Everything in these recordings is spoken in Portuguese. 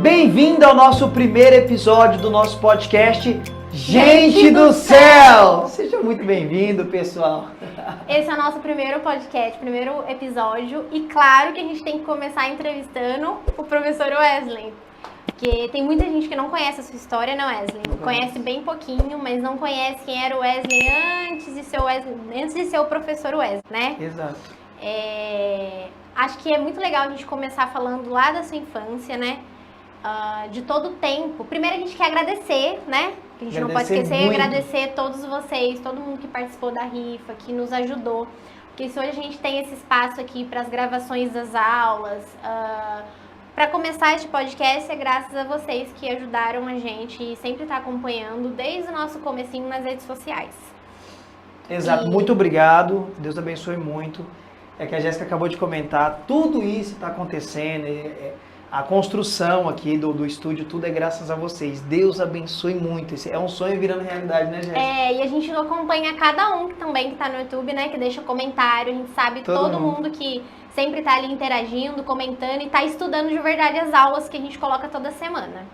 Bem-vindo ao nosso primeiro episódio do nosso podcast Gente do Céu! Seja muito bem-vindo, pessoal! Esse é o nosso primeiro podcast, primeiro episódio. E claro que a gente tem que começar entrevistando o professor Wesley. Porque tem muita gente que não conhece a sua história, né, Wesley? Conhece bem pouquinho, mas não conhece quem era o Wesley antes de ser o professor Wesley, né? Exato. Acho que é muito legal a gente começar falando lá da sua infância, né? De todo o tempo. Primeiro a gente quer agradecer, né? Que a gente não pode esquecer e agradecer todos vocês, todo mundo que participou da rifa, que nos ajudou. Porque se hoje a gente tem esse espaço aqui para as gravações das aulas, para começar este podcast, é graças a vocês que ajudaram a gente e sempre está acompanhando desde o nosso comecinho nas redes sociais. Exato, muito obrigado, Deus abençoe muito. É que a Jéssica acabou de comentar, tudo isso está acontecendo, a construção aqui do estúdio, tudo é graças a vocês. Deus abençoe muito. Esse é um sonho virando realidade, né, Jéssica? E a gente acompanha cada um também que está no YouTube, né, que deixa comentário, a gente sabe todo mundo que sempre está ali interagindo, comentando e está estudando de verdade as aulas que a gente coloca toda semana.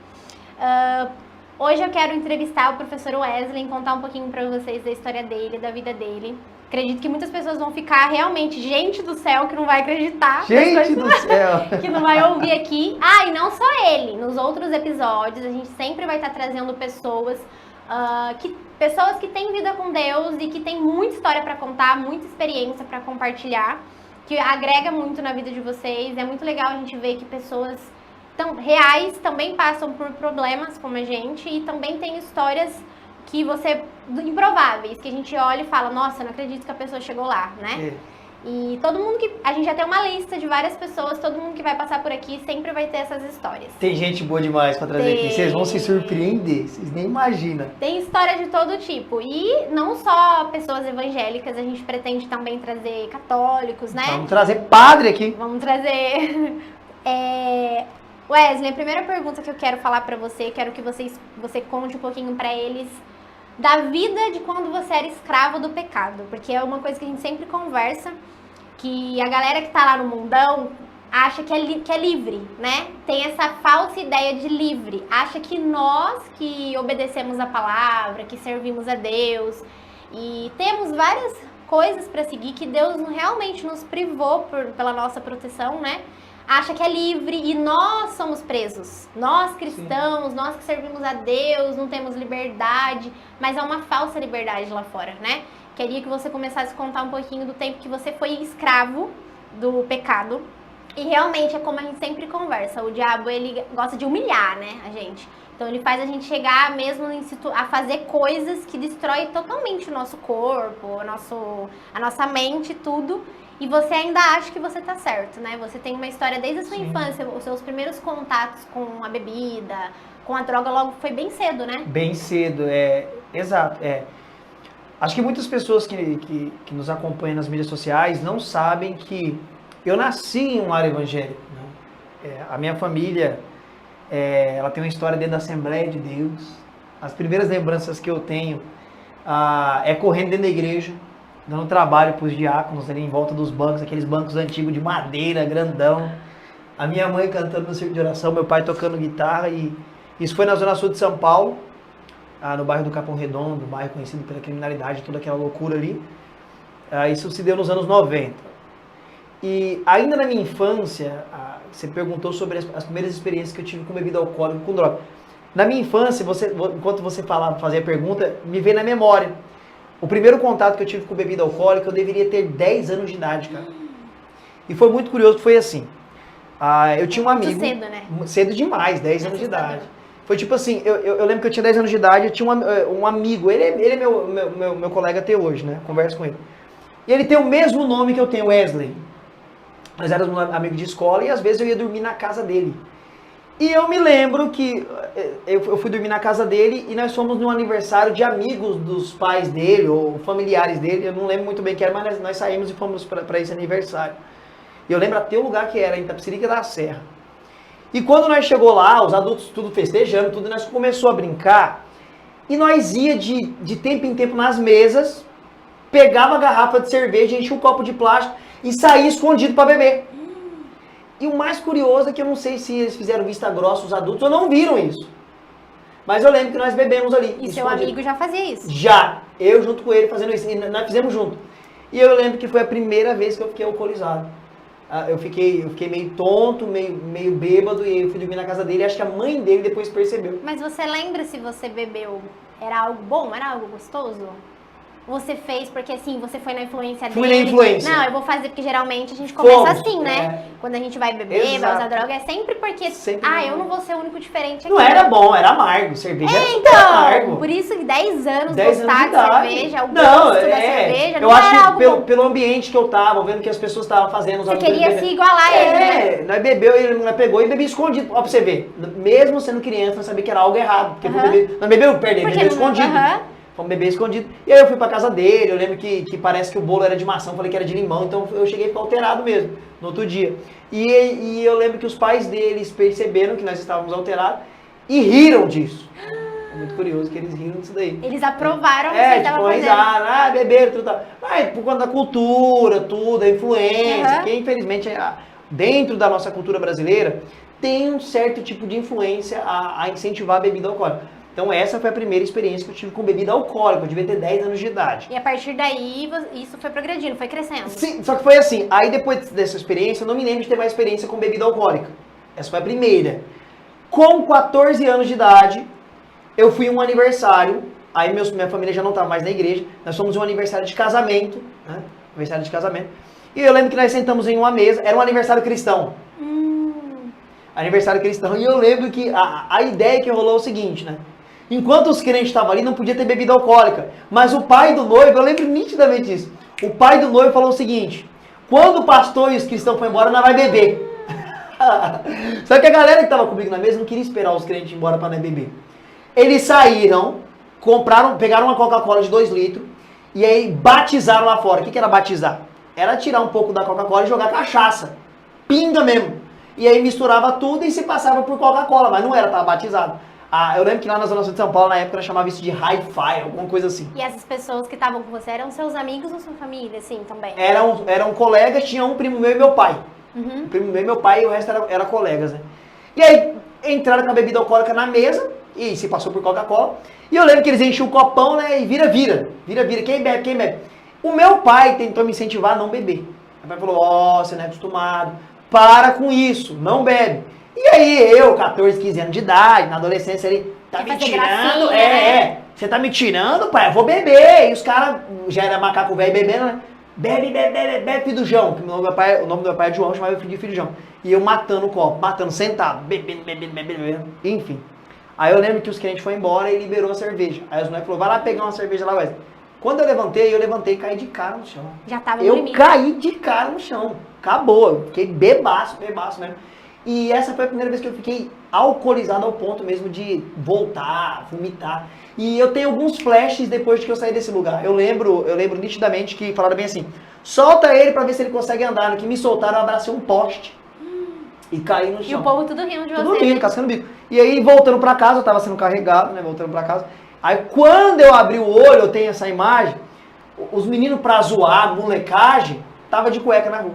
Hoje eu quero entrevistar o professor Wesley, contar um pouquinho para vocês da história dele, da vida dele. Acredito que muitas pessoas vão ficar realmente, gente do céu, que não vai acreditar. Gente do céu! Que não vai ouvir aqui. E não só ele. Nos outros episódios, a gente sempre vai estar trazendo pessoas que têm vida com Deus e que têm muita história para contar, muita experiência para compartilhar, que agrega muito na vida de vocês. É muito legal a gente ver que pessoas reais também passam por problemas como a gente e também tem histórias improváveis, que a gente olha e fala, nossa, não acredito que a pessoa chegou lá, né? E todo mundo a gente já tem uma lista de várias pessoas, todo mundo que vai passar por aqui sempre vai ter essas histórias. Tem gente boa demais pra trazer aqui, vocês vão se surpreender, vocês nem imaginam. Tem história de todo tipo, e não só pessoas evangélicas, a gente pretende também trazer católicos, né? Vamos trazer padre aqui. Vamos trazer... Wesley, a primeira pergunta que eu quero falar pra você, quero que você conte um pouquinho pra eles da vida de quando você era escravo do pecado, porque é uma coisa que a gente sempre conversa, que a galera que tá lá no mundão acha que é livre, né? Tem essa falsa ideia de livre, acha que nós que obedecemos a palavra, que servimos a Deus e temos várias coisas para seguir que Deus realmente nos privou pela nossa proteção, né? Acha que é livre e nós somos presos. Nós cristãos, Sim. Nós que servimos a Deus, não temos liberdade, mas é uma falsa liberdade lá fora, né? Queria que você começasse a contar um pouquinho do tempo que você foi escravo do pecado. E realmente é como a gente sempre conversa, o diabo ele gosta de humilhar, né, a gente. Então ele faz a gente chegar mesmo a fazer coisas que destroem totalmente o nosso corpo, a nossa mente, tudo. E você ainda acha que você tá certo, né? Você tem uma história desde a sua Sim. infância, os seus primeiros contatos com a bebida, com a droga, logo foi bem cedo, né? Bem cedo, exato. Acho que muitas pessoas que nos acompanham nas mídias sociais não sabem que eu nasci em um lar evangélico. Né? A minha família, ela tem uma história dentro da Assembleia de Deus. As primeiras lembranças que eu tenho é correndo dentro da igreja, dando trabalho para os diáconos ali em volta dos bancos, aqueles bancos antigos de madeira, grandão. A minha mãe cantando no circo de oração, meu pai tocando guitarra. E isso foi na zona sul de São Paulo, no bairro do Capão Redondo, bairro conhecido pela criminalidade, toda aquela loucura ali. Isso se deu nos anos 90. E ainda na minha infância, você perguntou sobre as primeiras experiências que eu tive com bebida alcoólica, com droga. Na minha infância, enquanto você fazia a pergunta, me veio na memória. O primeiro contato que eu tive com bebida alcoólica, eu deveria ter 10 anos de idade, cara. E foi muito curioso, foi assim. Eu tinha um amigo... Muito cedo, né? Cedo demais, 10 anos de idade. Foi tipo assim, eu lembro que eu tinha 10 anos de idade, eu tinha um amigo, ele é meu colega até hoje, né? Converso com ele. E ele tem o mesmo nome que eu tenho, Wesley. Nós éramos amigos de escola e às vezes eu ia dormir na casa dele. E eu me lembro que eu fui dormir na casa dele e nós fomos num aniversário de amigos dos pais dele ou familiares dele. Eu não lembro muito bem o que era, mas nós saímos e fomos para esse aniversário. E eu lembro até o lugar que era, em Itapecerica da Serra. E quando nós chegou lá, os adultos tudo festejando, tudo, nós começou a brincar. E nós ia de tempo em tempo nas mesas, pegava a garrafa de cerveja, enchia um copo de plástico e saía escondido para beber. E o mais curioso é que eu não sei se eles fizeram vista grossa, os adultos, ou não viram isso. Mas eu lembro que nós bebemos ali. E seu amigo já fazia isso? Já. Eu junto com ele fazendo isso. E nós fizemos junto. E eu lembro que foi a primeira vez que eu fiquei alcoolizado. Eu fiquei meio tonto, meio bêbado, e eu fui dormir na casa dele. E acho que a mãe dele depois percebeu. Mas você lembra se você bebeu? Era algo bom? Era algo gostoso? Você fez porque assim, você foi na influência dele? Fui na influência. Não, eu vou fazer porque geralmente a gente começa Fomos, assim, né? Quando a gente vai beber, vai Exato. usar droga, é sempre porque, Sempre eu não vou ser o único diferente aqui. Não era bom, era amargo. Cerveja era super Então, amargo. por isso que 10 anos 10 gostar anos de de idade. cerveja, o Não, gosto da cerveja, eu não acho era que algo bom. pelo ambiente que eu tava, vendo que as pessoas estavam fazendo. Os Você amigos queria bebendo. se igualar a ele, né? Nós bebeu, ele nós pegou e bebia escondido. Ó, pra você ver. Mesmo sendo criança, nós sabia que era algo errado. Porque nós bebemos, perdemos, Porque bebeu não- escondido. Fomos beber escondido. E aí eu fui pra casa dele, eu lembro que parece que o bolo era de maçã, eu falei que era de limão, então eu cheguei a ficar alterado mesmo, no outro dia. E eu lembro que os pais deles perceberam que nós estávamos alterados e riram disso. É muito curioso que eles riram disso daí. Eles aprovaram o que você estava fazendo. Risada, beberam, tudo tal. Mas por conta da cultura, tudo, a influência, Uhum. que infelizmente dentro da nossa cultura brasileira tem um certo tipo de influência a incentivar a bebida alcoólica. Então essa foi a primeira experiência que eu tive com bebida alcoólica, eu devia ter 10 anos de idade. E a partir daí, isso foi progredindo, foi crescendo. Sim, só que foi assim, aí depois dessa experiência, eu não me lembro de ter mais experiência com bebida alcoólica. Essa foi a primeira. Com 14 anos de idade, eu fui em um aniversário, aí minha família já não estava mais na igreja, nós fomos em um aniversário de casamento, né? Aniversário de casamento. E eu lembro que nós sentamos em uma mesa, era um aniversário cristão. Aniversário cristão. E eu lembro que a ideia que rolou é o seguinte, né? Enquanto os crentes estavam ali, não podia ter bebida alcoólica. Mas o pai do noivo, eu lembro nitidamente disso. O pai do noivo falou o seguinte: quando o pastor e os cristãos foram embora, nós vai beber. Só que a galera que estava comigo na mesa não queria esperar os crentes ir embora para nós beber. Eles saíram, pegaram uma Coca-Cola de 2 litros e aí batizaram lá fora. O que era batizar? Era tirar um pouco da Coca-Cola e jogar cachaça. Pinga mesmo. E aí misturava tudo e se passava por Coca-Cola, mas não era, estava batizado. Eu lembro que lá na Zona Sul de São Paulo, na época, nós chamava isso de hi-fi, alguma coisa assim. E essas pessoas que estavam com você eram seus amigos ou sua família, assim, também? Eram colegas, tinha um primo meu e meu pai. Um primo meu e meu pai, e o resto era colegas, né? E aí, entraram com a bebida alcoólica na mesa, e se passou por Coca-Cola. E eu lembro que eles enchiam o copão, né, e vira. Quem bebe? O meu pai tentou me incentivar a não beber. Meu pai falou, você não é acostumado, para com isso, não bebe. E aí eu, 14, 15 anos de idade, na adolescência ali, tá me tirando? Você tá me tirando, pai? Eu vou beber. E os caras, já era macaco velho bebendo, né? Bebe, filho do João. Que o nome do meu pai é João, eu chamava filho do João. E eu matando o copo, sentado, bebendo. Enfim. Aí eu lembro que os crentes foram embora e liberou a cerveja. Aí os moleques falaram, vai lá pegar uma cerveja lá, Wesley. Quando eu levantei e caí de cara no chão. Já tava no Eu limite. caí de cara no chão. Acabou. Eu fiquei bebaço mesmo. E essa foi a primeira vez que eu fiquei alcoolizado ao ponto mesmo de voltar, vomitar. E eu tenho alguns flashes depois de que eu saí desse lugar. Eu lembro nitidamente que falaram bem assim, solta ele pra ver se ele consegue andar. No que me soltaram, eu abracei um poste e caí no chão. E o povo tudo rindo de você. Tudo rindo, cascando bico. E aí, voltando pra casa, eu tava sendo carregado, né, voltando pra casa. Aí, quando eu abri o olho, eu tenho essa imagem, os meninos pra zoar, molecagem, tava de cueca na rua.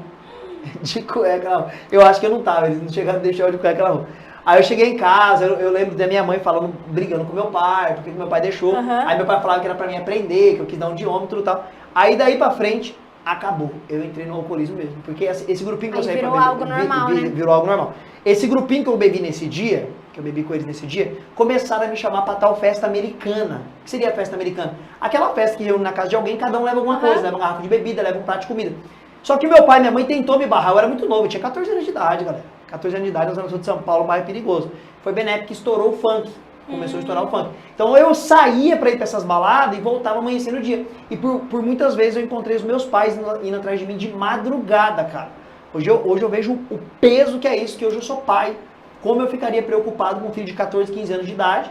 De cueca na rua. Eu acho que eu não tava, eles não chegaram a deixar eu de cueca na rua. Aí eu cheguei em casa, eu lembro da minha mãe falando, brigando com meu pai, porque meu pai deixou. Aí meu pai falava que era pra mim aprender, que eu quis dar um diômetro e tal. Aí daí pra frente, acabou. Eu entrei no alcoolismo mesmo. Porque esse grupinho que eu saí pra beber... Virou algo normal, né? Virou algo normal. Esse grupinho que eu bebi nesse dia, que eu bebi com eles nesse dia, começaram a me chamar pra tal festa americana. O que seria a festa americana? Aquela festa que reúne na casa de alguém, cada um leva alguma coisa, leva um garrafa de bebida, leva um prato de comida. Só que meu pai e minha mãe tentou me barrar, eu era muito novo, eu tinha 14 anos de idade, galera. 14 anos de idade, na Zona Sul de São Paulo, mais perigoso. Foi bem na época que estourou o funk, começou a estourar o funk. Então eu saía pra ir pra essas baladas e voltava amanhecendo o dia. E por muitas vezes eu encontrei os meus pais indo atrás de mim de madrugada, cara. Hoje eu vejo o peso que é isso, que hoje eu sou pai. Como eu ficaria preocupado com um filho de 14, 15 anos de idade,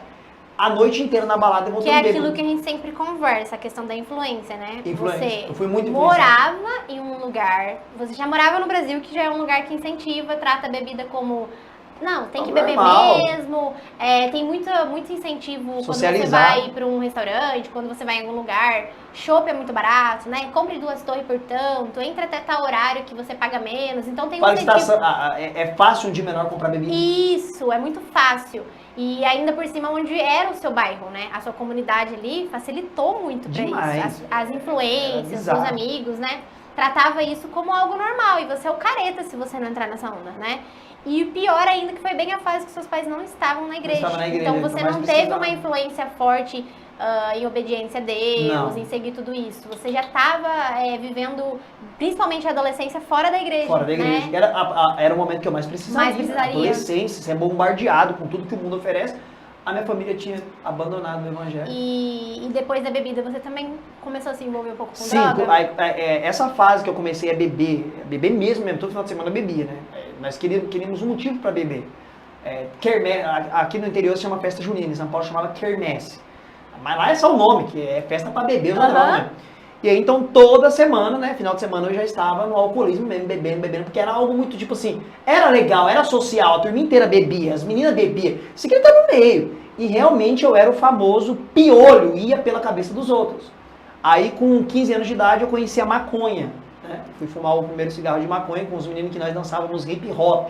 a noite inteira na balada e voltando Que é bêbado. aquilo que a gente sempre conversa, a questão da influência, né? Influência. Eu fui muito Você morava em um lugar, você já morava no Brasil, que já é um lugar que incentiva, trata a bebida como Não, tem que Normal. beber mesmo. Tem muito incentivo quando você Socializar. vai para um restaurante, quando você vai em algum lugar. Chopp é muito barato, né? Compre 2 torres por tanto. Entra até tal horário que você paga menos. Então tem um incentivo. É fácil de menor comprar bebida? Isso, é muito fácil. E ainda por cima, onde era o seu bairro, né? A sua comunidade ali facilitou muito pra Demais. isso. As influências, os bizarro. amigos, né? Tratava isso como algo normal. E você é o careta se você não entrar nessa onda, né? E o pior ainda que foi bem a fase que seus pais não estavam na igreja. estavam na igreja, Então você mais não teve precisava. uma influência forte em obediência a Deus, Não. em seguir tudo isso. Você já estava vivendo, principalmente a adolescência, fora da igreja. Fora da igreja. Né? Era o momento que eu mais precisaria. Mais precisaria. Adolescência, você é bombardeado com tudo que o mundo oferece. A minha família tinha abandonado o evangelho. E depois da bebida, você também começou a se envolver um pouco com Sim, droga? essa fase que eu comecei a beber mesmo, todo final de semana eu bebia, né? Nós queríamos um motivo para beber. Aqui no interior se chama festa junina, em São Paulo chamava quermesse. Mas lá é só o nome, que é festa para beber, não né? E aí, então, toda semana, né, final de semana eu já estava no alcoolismo mesmo, bebendo, porque era algo muito, tipo assim, era legal, era social, a turma inteira bebia, as meninas bebiam, isso aqui ele tá no meio. E realmente eu era o famoso piolho, ia pela cabeça dos outros. Aí, com 15 anos de idade, eu conheci a maconha, né? Fui fumar o primeiro cigarro de maconha com os meninos que nós dançávamos hip hop.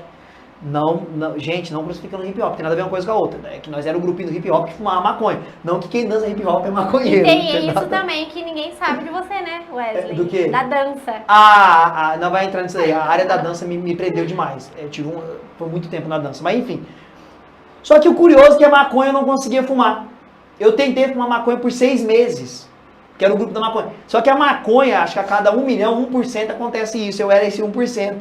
Gente, não crucifica no hip hop, tem nada a ver uma coisa com a outra. É que nós era o grupinho do hip hop que fumava maconha. Não que quem dança hip hop é maconheiro. E tem isso também que ninguém sabe de você, né, Wesley? Do quê? Da dança. Não vai entrar nisso aí. A área da dança me prendeu demais. Eu tive por muito tempo na dança, mas enfim. Só que o curioso é que a maconha eu não conseguia fumar. Eu tentei fumar maconha por 6 meses, que era o grupo da maconha. Só que a maconha, acho que a cada 1 milhão, 1% acontece isso. Eu era esse 1%.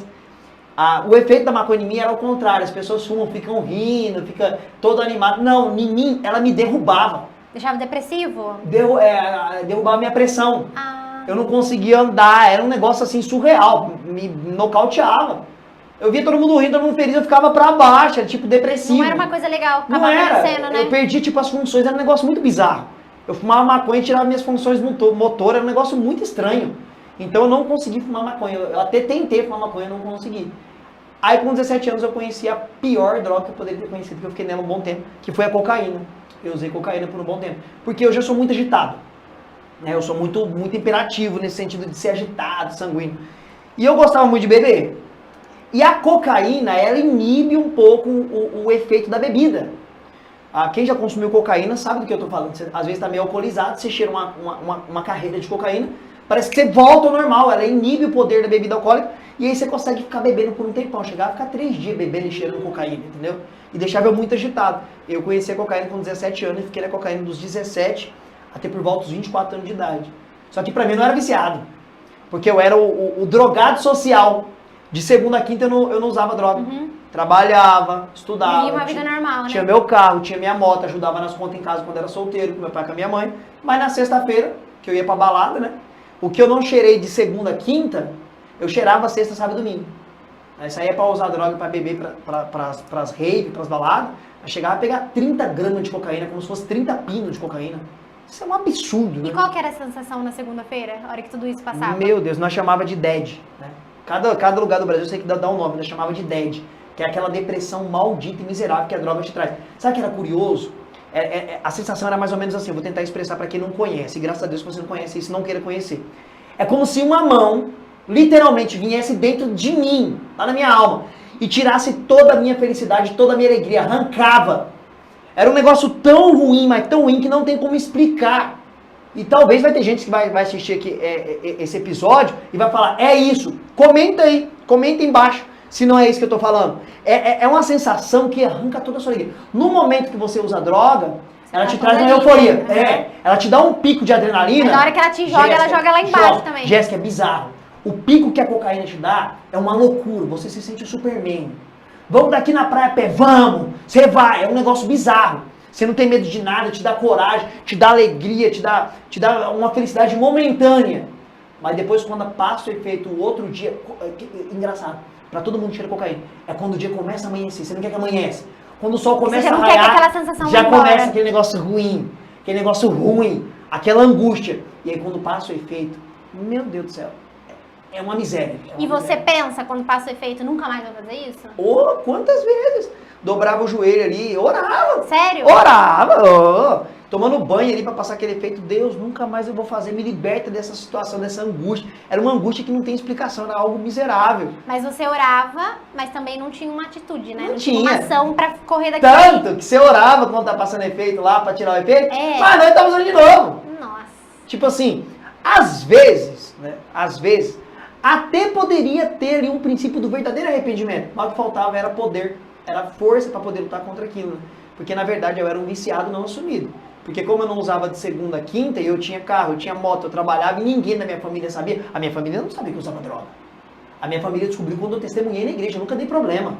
O efeito da maconha em mim era o contrário. As pessoas fumam, ficam rindo, fica todo animado. Não, em mim, ela me derrubava. Deixava depressivo? Derrubava minha pressão. Ah. Eu não conseguia andar, era um negócio assim surreal, me nocauteava. Eu via todo mundo rindo, todo mundo feliz, eu ficava pra baixo, era tipo depressivo. Não era uma coisa legal, Não acabava era, acontecendo, né? eu perdi tipo as funções, era um negócio muito bizarro. Eu fumava maconha e tirava minhas funções motor, era um negócio muito estranho. Então eu não consegui fumar maconha, eu até tentei fumar maconha, não consegui. Aí com 17 anos eu conheci a pior droga que eu poderia ter conhecido, que eu fiquei nela um bom tempo, que foi a cocaína. Eu usei cocaína por um bom tempo, porque eu já sou muito agitado. Eu sou muito imperativo nesse sentido de ser agitado, sanguíneo. E eu gostava muito de beber. E a cocaína, ela inibe um pouco o efeito da bebida. Quem já consumiu cocaína sabe do que eu estou falando. Você, às vezes está meio alcoolizado, você cheira uma carreira de cocaína, parece que você volta ao normal, ela inibe o poder da bebida alcoólica, e aí você consegue ficar bebendo por um tempão. Chegava a ficar 3 dias bebendo e cheirando cocaína, entendeu? E deixava eu muito agitado. Eu conheci a cocaína com 17 anos e fiquei na cocaína dos 17 até por volta dos 24 anos de idade. Só que pra mim não era viciado, porque eu era o drogado social. De segunda a quinta eu não usava droga. Uhum. Trabalhava, estudava. Vivia uma vida normal, né? Tinha meu carro, tinha minha moto, ajudava nas contas em casa quando era solteiro, com meu pai e com a minha mãe. Mas na sexta-feira, que eu ia pra balada, né? O que eu não cheirei de segunda a quinta, eu cheirava sexta, sábado e domingo. Aí saía pra usar droga, pra beber pras raves, pras baladas. Aí chegava a pegar 30 gramas de cocaína, como se fosse 30 pinos de cocaína. Isso é um absurdo, né? E qual que era a sensação na segunda-feira, a hora que tudo isso passava? Meu Deus, nós chamava de DED, né? Cada lugar do Brasil eu sei que dá um nome, nós chamava de DED, que é aquela depressão maldita e miserável que a droga te traz. Sabe o que era curioso? A sensação era mais ou menos assim, eu vou tentar expressar para quem não conhece, e graças a Deus que você não conhece isso, não queira conhecer. É como se uma mão, literalmente, viesse dentro de mim, lá na minha alma, e tirasse toda a minha felicidade, toda a minha alegria, arrancava. Era um negócio tão ruim, mas tão ruim que não tem como explicar. E talvez vai ter gente que vai assistir aqui esse episódio e vai falar, é isso, comenta aí, comenta embaixo, se não é isso que eu tô falando. É uma sensação que arranca toda a sua alegria. No momento que você usa droga, ela te traz uma euforia. Né? Ela te dá um pico de adrenalina. Mas na hora que ela te joga, ela joga lá embaixo também. Jéssica, é bizarro. O pico que a cocaína te dá é uma loucura, você se sente o Superman. Vamos daqui na praia a pé, vamos, você vai, é um negócio bizarro. Você não tem medo de nada, te dá coragem, te dá alegria, te dá uma felicidade momentânea. Mas depois, quando passa o efeito, o outro dia... Engraçado, pra todo mundo cheira cocaína. É quando o dia começa a amanhecer, você não quer que amanhece. Quando o sol começa a raiar, já começa aquele negócio ruim, aquela angústia. E aí quando passa o efeito, meu Deus do céu, é uma miséria. E você pensa, quando passa o efeito, nunca mais vai fazer isso? Quantas vezes? dobrava o joelho ali, orava. Sério? Orava, tomando banho ali pra passar aquele efeito. Deus, nunca mais eu vou fazer, me liberta dessa situação, dessa angústia. Era uma angústia que não tem explicação, era algo miserável. Mas você orava, mas também não tinha uma atitude, né? Não tinha uma tinha. ação pra correr daquilo Tanto ali. que você orava quando tá passando efeito lá pra tirar o efeito, É. mas não, ele tava usando de novo. Nossa. Tipo assim, às vezes, né? Às vezes, até poderia ter ali um princípio do verdadeiro arrependimento. Mas o que faltava era poder, era força para poder lutar contra aquilo. Né? Porque na verdade eu era um viciado não assumido. Porque como eu não usava de segunda a quinta, eu tinha carro, eu tinha moto, eu trabalhava e ninguém da minha família sabia. A minha família não sabia que eu usava droga. A minha família descobriu quando eu testemunhei na igreja, eu nunca dei problema.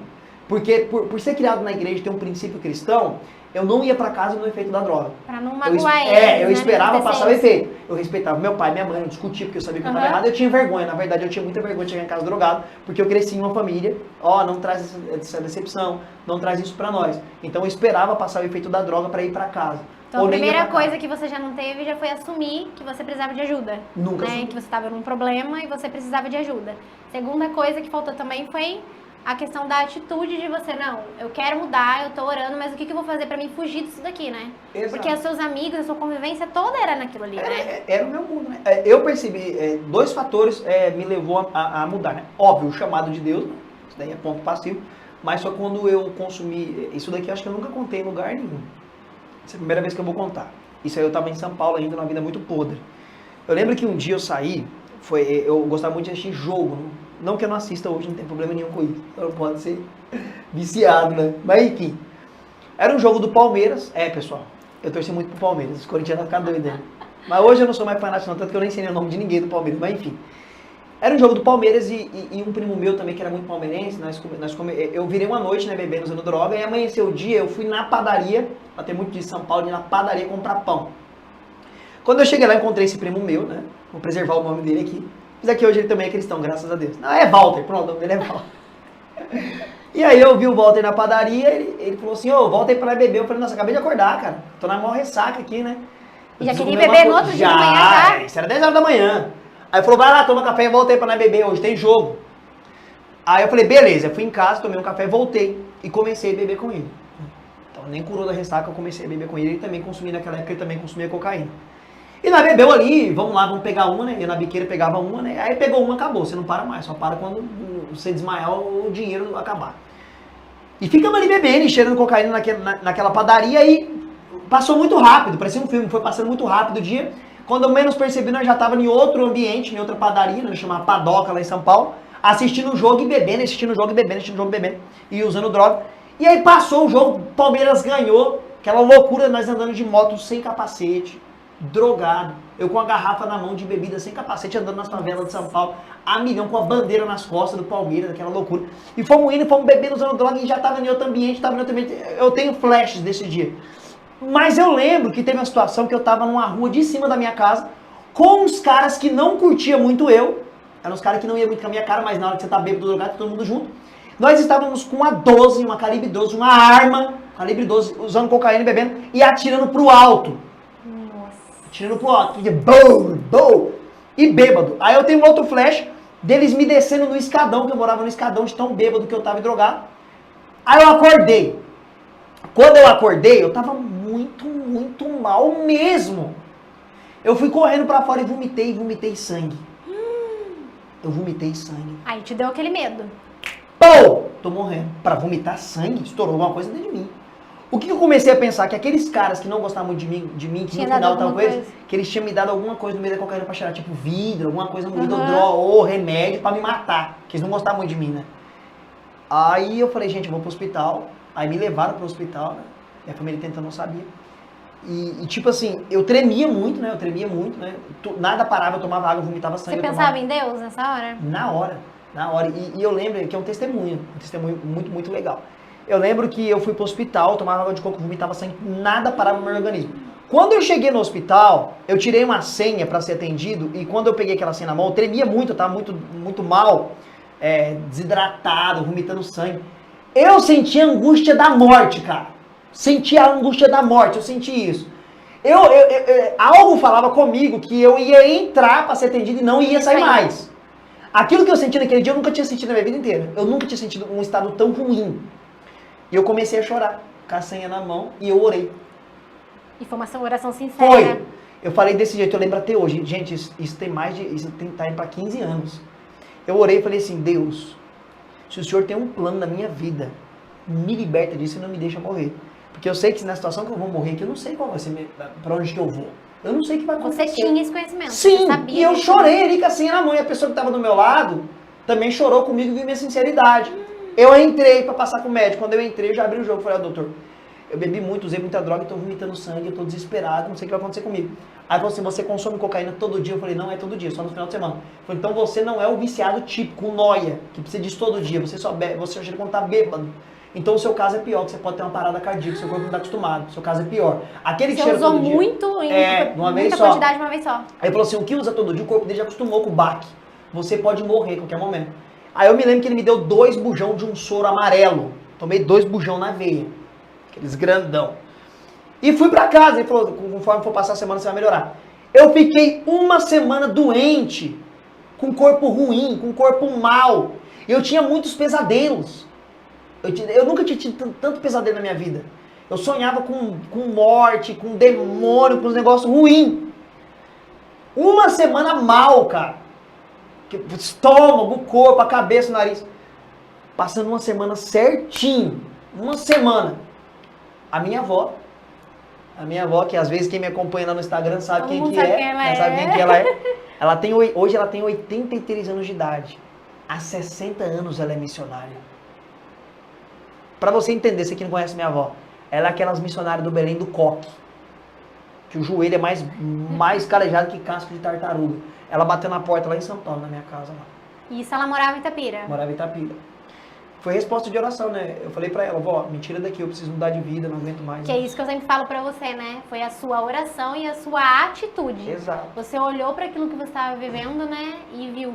Porque por ser criado na igreja e ter um princípio cristão, eu não ia para casa no efeito da droga. Pra não magoar eles, eu né, esperava acontecer passar o isso. efeito. Eu respeitava meu pai, minha mãe, eu discutia porque eu sabia que eu estava errado, eu tinha vergonha. Na verdade, eu tinha muita vergonha de chegar em casa drogado, porque eu cresci em uma família, não traz essa decepção, não traz isso pra nós. Então eu esperava passar o efeito da droga para ir para casa. Então Ou a nem ia primeira pra casa. coisa que você já não teve já foi assumir que você precisava de ajuda. Nunca né? assumi. Que você estava num problema e você precisava de ajuda. Segunda coisa que faltou também foi a questão da atitude de você, não, eu quero mudar, eu tô orando, mas o que eu vou fazer pra mim fugir disso daqui, né? Exato. Porque os seus amigos, a sua convivência toda era naquilo ali, né? Era o meu mundo, né? Eu percebi, dois fatores me levou a mudar, né? Óbvio, o chamado de Deus, né? Isso daí é ponto passivo, mas só quando eu consumi, isso daqui eu acho que eu nunca contei em lugar nenhum. Essa é a primeira vez que eu vou contar. Isso aí eu tava em São Paulo ainda, numa vida muito podre. Eu lembro que um dia eu saí, eu gostava muito de assistir jogo, né? Não que eu não assista hoje, não tem problema nenhum com isso. Não pode ser viciado, né? Mas enfim. Era um jogo do Palmeiras. Pessoal, eu torci muito pro Palmeiras. Os corintianos ficaram doidos, né? Mas hoje eu não sou mais fanático, não, tanto que eu nem sei o nome de ninguém do Palmeiras. Mas enfim. Era um jogo do Palmeiras e um primo meu também, que era muito palmeirense. Eu virei uma noite, né, bebendo, usando droga. E amanheceu o dia, eu fui na padaria, lá tem muito de São Paulo, ir na padaria comprar pão. Quando eu cheguei lá, encontrei esse primo meu, né? Vou preservar o nome dele aqui. Mas aqui hoje ele também é cristão, graças a Deus. Não, é Walter, pronto, o nome dele é Walter. E aí eu vi o Walter na padaria, ele falou assim, Walter pra beber. Eu falei, nossa, acabei de acordar, cara. Tô na maior ressaca aqui, né? Já queria beber no outro dia de manhã já? Isso era 10 horas da manhã. Aí falou, vai lá, toma café e voltei pra nós beber, hoje tem jogo. Aí eu falei, beleza, eu fui em casa, tomei um café, voltei e comecei a beber com ele. Então nem curou da ressaca, eu comecei a beber com ele. Ele também consumia naquela época, ele também consumia cocaína. E nós bebeu ali, vamos lá, vamos pegar uma, né? Eu na biqueira pegava uma, né? Aí pegou uma, acabou, você não para mais, só para quando você desmaiar ou o dinheiro acabar. E ficamos ali bebendo e cheirando cocaína naquela padaria e passou muito rápido, parecia um filme, foi passando muito rápido o dia. Quando eu menos percebi, nós já estávamos em outro ambiente, em outra padaria, né? Chamava Padoca lá em São Paulo, assistindo o jogo e bebendo, assistindo o jogo e bebendo, assistindo o jogo e bebendo, e usando droga. E aí passou o jogo, Palmeiras ganhou, aquela loucura, nós andando de moto sem capacete, drogado, eu com a garrafa na mão de bebida sem capacete, andando nas favelas de São Paulo, a milhão, com a bandeira nas costas do Palmeiras, aquela loucura. E fomos indo, fomos bebendo, usando droga, e já estava em outro ambiente, eu tenho flashes desse dia. Mas eu lembro que teve uma situação que eu estava numa rua de cima da minha casa, com uns caras que não curtiam muito eu, eram uns caras que não iam muito com a minha cara, mas na hora que você tá bêbado, drogado, tá todo mundo junto. Nós estávamos com uma 12, uma calibre 12, uma arma, calibre 12, usando cocaína e bebendo, e atirando pro alto. Tirando pro alto, boom, boom, e bêbado. Aí eu tenho um outro flash deles me descendo no escadão, que eu morava no escadão de tão bêbado que eu tava e drogado. Aí eu acordei. Quando eu acordei, eu tava muito, muito mal mesmo. Eu fui correndo pra fora e vomitei sangue. Eu vomitei sangue. Aí te deu aquele medo. Pô, tô morrendo. Pra vomitar sangue, estourou alguma coisa dentro de mim. O que eu comecei a pensar? Que aqueles caras que não gostavam muito de mim que no final estavam com eles, que eles tinham me dado alguma coisa no meio da cocaína pra cheirar, tipo vidro, alguma coisa moída, ou remédio pra me matar. Que eles não gostavam muito de mim, né? Aí eu falei, gente, eu vou pro hospital. Aí me levaram pro hospital, né? Minha família tentando, não sabia. E tipo assim, eu tremia muito, né? Nada parava, eu tomava água, eu vomitava sangue. Você pensava em Deus nessa hora? Na hora. E eu lembro que é um testemunho muito, muito legal. Eu lembro que eu fui pro hospital, tomava água de coco, vomitava sangue, nada parava no meu organismo. Quando eu cheguei no hospital, eu tirei uma senha para ser atendido, e quando eu peguei aquela senha na mão, eu tremia muito, eu tava muito, muito mal, desidratado, vomitando sangue. Eu senti a angústia da morte, cara. Senti a angústia da morte, eu senti isso. Algo falava comigo que eu ia entrar para ser atendido e não ia sair mais. Aquilo que eu senti naquele dia, eu nunca tinha sentido na minha vida inteira. Eu nunca tinha sentido um estado tão ruim. E eu comecei a chorar, com a senha na mão, e eu orei. E foi uma oração sincera. Foi! Eu falei desse jeito, eu lembro até hoje. Gente, isso tem mais de... Isso tá indo pra 15 anos. Eu orei e falei assim, Deus, se o Senhor tem um plano na minha vida, me liberta disso e não me deixa morrer. Porque eu sei que na situação que eu vou morrer aqui, eu não sei qual vai ser, pra onde que eu vou. Eu não sei o que vai acontecer. Você tinha esse conhecimento. Sim, você sabia e eu disso. chorei ali com a senha na mão. E a pessoa que estava do meu lado também chorou comigo e viu minha sinceridade. Eu entrei para passar com o médico. Quando eu entrei, eu já abri o jogo. Falei, doutor, eu bebi muito, usei muita droga, estou vomitando sangue, eu estou desesperado, não sei o que vai acontecer comigo. Aí falou assim, você consome cocaína todo dia? Eu falei, não é todo dia, só no final de semana. Ele falou, então você não é o viciado típico, o noia, que precisa disso todo dia. Você só bebe, você chega quando tá bêbado. Então o seu caso é pior, que você pode ter uma parada cardíaca, seu corpo não está acostumado. O seu caso é pior. Aquele que Você cheira usou todo dia, muito, uma vez muita só. quantidade uma vez só. Aí ele falou assim, o que usa todo dia, o corpo dele já acostumou com o baque. Você pode morrer a qualquer momento. Aí eu me lembro que ele me deu 2 bujão de um soro amarelo. Tomei 2 bujão na veia. Aqueles grandão. E fui pra casa. Ele falou, conforme for passar a semana, você vai melhorar. Eu fiquei uma semana doente, com corpo ruim, com corpo mal. E eu tinha muitos pesadelos. Eu nunca tinha tido tanto pesadelo na minha vida. Eu sonhava com morte, com demônio, com uns negócios ruins. Uma semana mal, cara. Estômago, o corpo, a cabeça, o nariz. Passando uma semana certinho. Uma semana. A minha avó, que às vezes quem me acompanha lá no Instagram sabe quem que é. Sabe quem que ela é. Hoje ela tem 83 anos de idade. Há 60 anos ela é missionária. Pra você entender, você que não conhece minha avó, ela é aquelas missionárias do Belém do Coque. Que o joelho é mais calejado que casco de tartaruga. Ela bateu na porta lá em São Paulo, na minha casa lá. Isso, ela morava em Itapira. Morava em Itapira. Foi resposta de oração, né? Eu falei pra ela, vó, me tira daqui, eu preciso mudar de vida, não aguento mais. Que é isso que eu sempre falo pra você, né? Foi a sua oração e a sua atitude. Exato. Você olhou pra aquilo que você estava vivendo, né? E viu,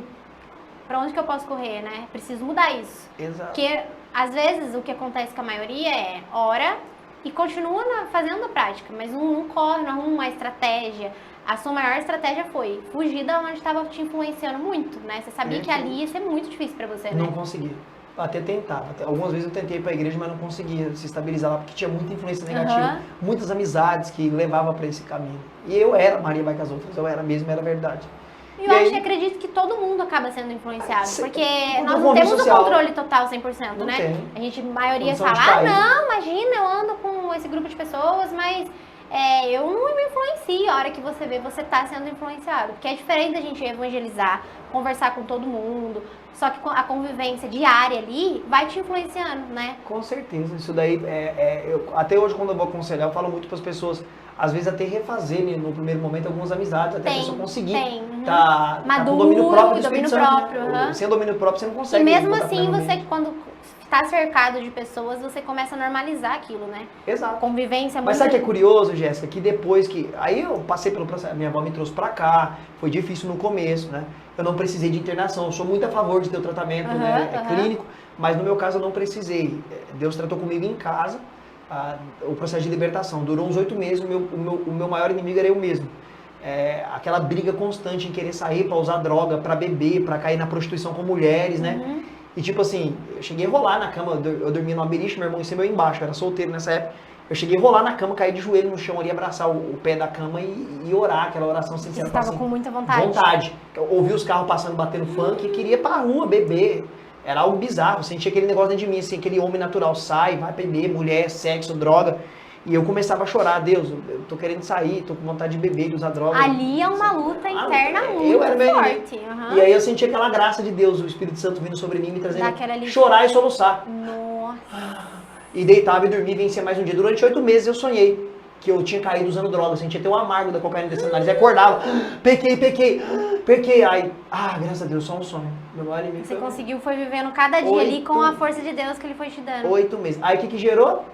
pra onde que eu posso correr, né? Preciso mudar isso. Exato. Porque, às vezes, o que acontece com a maioria é ora e continua fazendo a prática, mas não corre, não arruma uma estratégia. A sua maior estratégia foi fugir da onde estava te influenciando muito, né? Você sabia que ali ia ser muito difícil pra você, né? Não conseguia. Até tentava. Algumas vezes eu tentei ir pra igreja, mas não conseguia se estabilizar lá, porque tinha muita influência negativa. Muitas amizades que levavam pra esse caminho. E eu era Maria vai com as outras, eu era mesmo, era verdade. E eu acho que acredito que todo mundo acaba sendo influenciado, porque nós no não temos social, o controle total 100%, não né? tem. A gente, a maioria Condição de fala, cair. não, imagina, eu ando com esse grupo de pessoas, mas eu não me influencio. A hora que você vê, você tá sendo influenciado. Porque é diferente da gente evangelizar, conversar com todo mundo, só que a convivência diária ali vai te influenciando, né? Com certeza, isso daí, até hoje quando eu vou aconselhar, eu falo muito para as pessoas, às vezes até refazer no primeiro momento algumas amizades, até a pessoa conseguir tá com domínio próprio do Espírito Santo, né? Sem domínio próprio você não consegue. E mesmo assim, você quando está cercado de pessoas, você começa a normalizar aquilo, né? Exato. Convivência é muito... Mas sabe o que é curioso, Jéssica? Que depois que... Aí eu passei pelo processo, minha avó me trouxe pra cá, foi difícil no começo, né? Eu não precisei de internação, eu sou muito a favor de ter o tratamento clínico, mas no meu caso eu não precisei. Deus tratou comigo em casa, o processo de libertação. Durou uns 8 meses, o meu maior inimigo era eu mesmo. Aquela briga constante em querer sair pra usar droga, pra beber, pra cair na prostituição com mulheres, né? E tipo assim, eu cheguei a rolar na cama, eu dormia numa beliche, meu irmão em cima e eu embaixo, eu era solteiro nessa época. Eu cheguei a rolar na cama, cair de joelho no chão ali, abraçar o pé da cama e orar, aquela oração sincera. Você estava com muita vontade. Vontade. Eu ouvia os carros passando, batendo funk e queria ir pra rua, beber. Era algo bizarro, eu sentia aquele negócio dentro de mim, assim, aquele homem natural, sai, vai beber, mulher, sexo, droga. E eu começava a chorar, Deus, eu tô querendo sair, tô com vontade de beber, de usar droga. Ali é uma luta interna muito forte. E aí eu senti aquela graça de Deus, o Espírito Santo vindo sobre mim, me trazendo Daquela chorar e soluçar. Nossa. E deitava e dormia e vencia mais um dia. Durante 8 meses eu sonhei que eu tinha caído usando droga, eu sentia até o amargo da cocaína descendo no nariz. E acordava, pequei. Aí, graças a Deus, só um sonho. Meu maior inimigo Você conseguiu, foi vivendo cada dia ali com a força de Deus que Ele foi te dando. 8 meses. Aí o que gerou?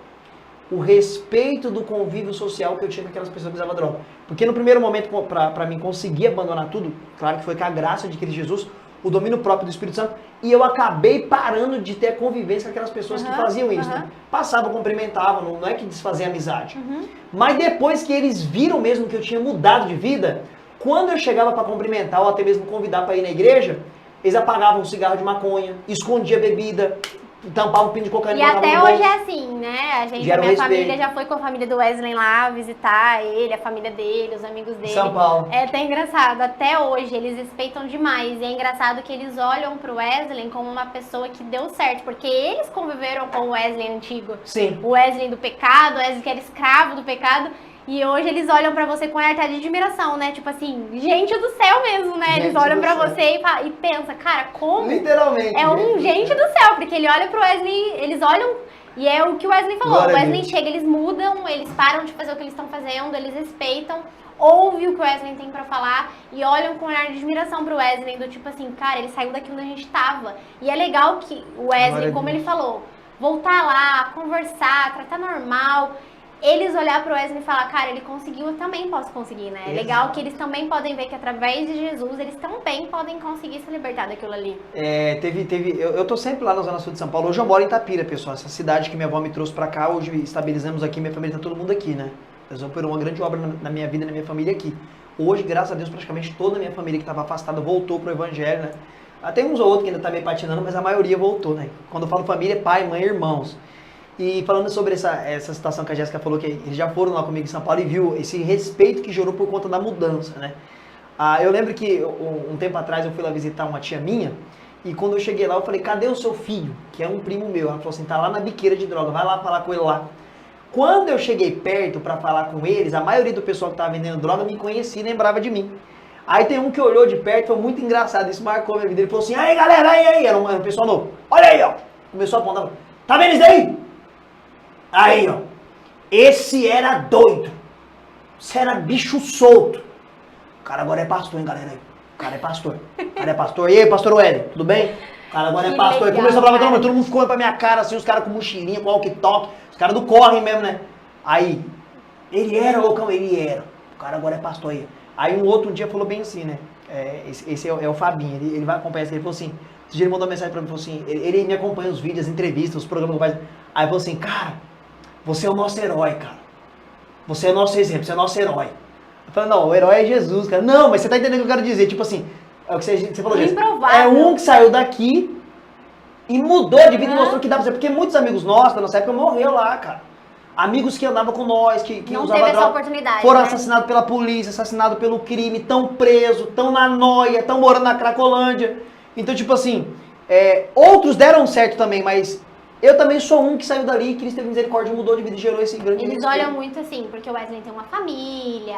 O respeito do convívio social que eu tinha com aquelas pessoas que usavam droga. Porque no primeiro momento, pra mim conseguir abandonar tudo, claro que foi com a graça de Cristo Jesus, o domínio próprio do Espírito Santo, e eu acabei parando de ter convivência com aquelas pessoas que faziam isso. Né? Passavam, cumprimentavam, não é que desfaziam amizade. Mas depois que eles viram mesmo que eu tinha mudado de vida, quando eu chegava para cumprimentar ou até mesmo convidar para ir na igreja, eles apagavam um cigarro de maconha, escondiam bebida, tampava o pino de cocaína E e colocava até no hoje bolso. é assim, né? A gente, Gera a um minha respeito. família já foi com a família do Wesley lá visitar ele, a família dele, os amigos dele. São Paulo. É até engraçado, até hoje eles respeitam demais. E é engraçado que eles olham pro Wesley como uma pessoa que deu certo, porque eles conviveram com o Wesley antigo. Sim. O Wesley do pecado, o Wesley que era escravo do pecado. E hoje eles olham pra você com um olhar de admiração, né? Tipo assim, gente do céu mesmo, né? Eles Gente olham do pra céu. você e pensam, cara, como? Literalmente. É um gente do céu, porque ele olha pro Wesley, eles olham, e é o que o Wesley falou. Glória O a Wesley Deus. chega, eles mudam, eles param de fazer o que eles estão fazendo, eles respeitam, ouvem o que o Wesley tem pra falar e olham com um olhar de admiração pro Wesley, do tipo assim, cara, ele saiu daquilo onde a gente tava. E é legal que o Glória Wesley, a como Deus. ele falou, voltar lá, conversar, tratar normal. Eles olhar pro Wesley e falar, cara, ele conseguiu, eu também posso conseguir, né? É legal Exato. que eles também podem ver que através de Jesus, eles também podem conseguir se libertar daquilo ali. Eu tô sempre lá na Zona Sul de São Paulo. Hoje eu moro em Itapira, pessoal. Essa cidade que minha avó me trouxe pra cá. Hoje estabilizamos aqui, minha família tá todo mundo aqui, né? Deus operou uma grande obra na minha vida, na minha família aqui. Hoje, graças a Deus, praticamente toda a minha família que estava afastada voltou pro Evangelho, né? Tem uns ou outros que ainda tá meio patinando, mas a maioria voltou, né? Quando eu falo família, é pai, mãe, irmãos. E falando sobre essa situação que a Jéssica falou, que eles já foram lá comigo em São Paulo e viu esse respeito que gerou por conta da mudança, né? Eu lembro que um tempo atrás eu fui lá visitar uma tia minha e quando eu cheguei lá eu falei, cadê o seu filho? Que é um primo meu. Ela falou assim, tá lá na biqueira de droga, vai lá falar com ele lá. Quando eu cheguei perto pra falar com eles, a maioria do pessoal que tava vendendo droga me conhecia e lembrava de mim. Aí tem um que olhou de perto, foi muito engraçado, isso marcou a minha vida. Ele falou assim, aí galera, aí, era um pessoal novo. Olha aí, ó. Começou a apontar, tá vendo isso daí? Aí, ó. Esse era doido. Você era bicho solto. O cara agora é pastor, hein, galera? O cara é pastor. O cara é pastor. E aí, pastor Hélio, tudo bem? O cara agora é Que pastor. Aí legal, começou a falar, cara. todo mundo ficou pra minha cara, assim, os caras com mochilinha, com walkie-talkie. Os caras do corre mesmo, né? Aí, ele era, loucão, ele era. O cara agora é pastor aí. Aí um outro dia falou bem assim, né? Esse é o Fabinho, ele vai acompanhar isso. Ele falou assim, esse dia ele mandou uma mensagem pra mim, falou assim, ele me acompanha os vídeos, as entrevistas, os programas que eu faço. Aí ele falou assim, cara, você é o nosso herói, cara. Você é o nosso exemplo, você é o nosso herói. Eu falei, não, o herói é Jesus, cara. Não, mas você tá entendendo o que eu quero dizer. Tipo assim, é o que você falou, Jéssica. Improvável. É um que saiu daqui e mudou de vida e mostrou que dá pra ser. Porque muitos amigos nossos, da nossa época, morreu lá, cara. Amigos que andavam com nós, que Não usavam teve essa droga, oportunidade, foram né? assassinados pela polícia, assassinados pelo crime, tão presos, tão na noia, tão morando na Cracolândia. Então, tipo assim, outros deram certo também, mas eu também sou um que saiu dali, Cristo teve misericórdia, mudou de vida e gerou esse grande Eles respeito. olham muito assim, porque o Wesley tem uma família,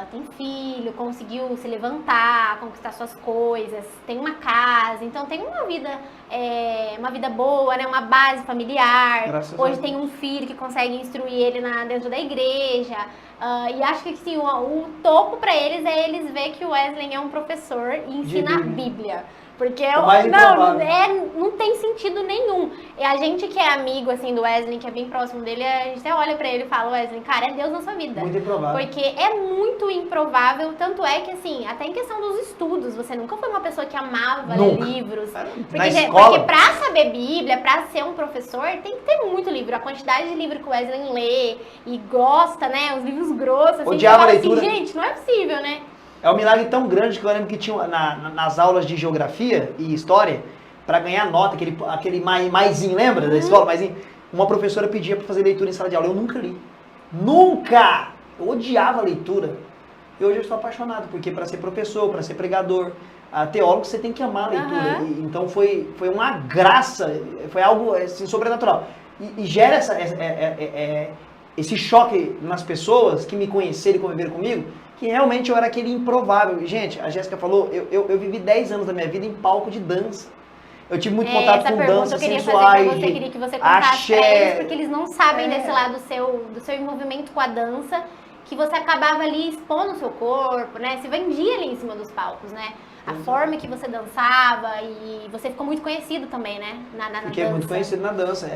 tem filho, conseguiu se levantar, conquistar suas coisas, tem uma casa, então tem uma vida boa, né? Uma base familiar. Graças a Hoje Deus. tem um filho que consegue instruir ele dentro da igreja. E acho que sim, o topo pra eles é eles ver que o Wesley é um professor e ensina a Bíblia. Porque O mais improvável. não tem sentido nenhum. E a gente que é amigo, assim, do Wesley, que é bem próximo dele, a gente até olha pra ele e fala, Wesley, cara, é Deus na sua vida. Muito improvável. Porque é muito improvável, tanto é que, assim, até em questão dos estudos, você nunca foi uma pessoa que amava ler Nunca. livros. Na Porque escola. pra saber Bíblia, pra ser um professor, tem que ter muito livro. A quantidade de livro que o Wesley lê e gosta, né, os livros grossos, assim, Odiava que eu a falo leitura. assim, gente, não é possível, né? É um milagre tão grande que eu lembro que tinha nas aulas de geografia e história, para ganhar nota, aquele maisinho, lembra da escola, maisinho? Uma professora pedia para fazer leitura em sala de aula. Eu nunca li. Nunca! Eu odiava a leitura. E hoje eu estou apaixonado, porque para ser professor, para ser pregador, teólogo, você tem que amar a leitura. Uhum. Então foi uma graça, foi algo assim, sobrenatural. E gera esse choque nas pessoas que me conheceram e conviveram comigo, que realmente eu era aquele improvável. Gente, a Jéssica falou, eu vivi 10 anos da minha vida em palco de dança. Eu tive muito contato Essa com pergunta danças eu queria sensuais, fazer pra você, queria que você contasse axé. pra eles, porque eles não sabem desse lado do seu envolvimento com a dança, que você acabava ali expondo o seu corpo, né? Se vendia ali em cima dos palcos, né? A forma que você dançava e você ficou muito conhecido também, né? Na Fiquei dança. muito conhecido na dança.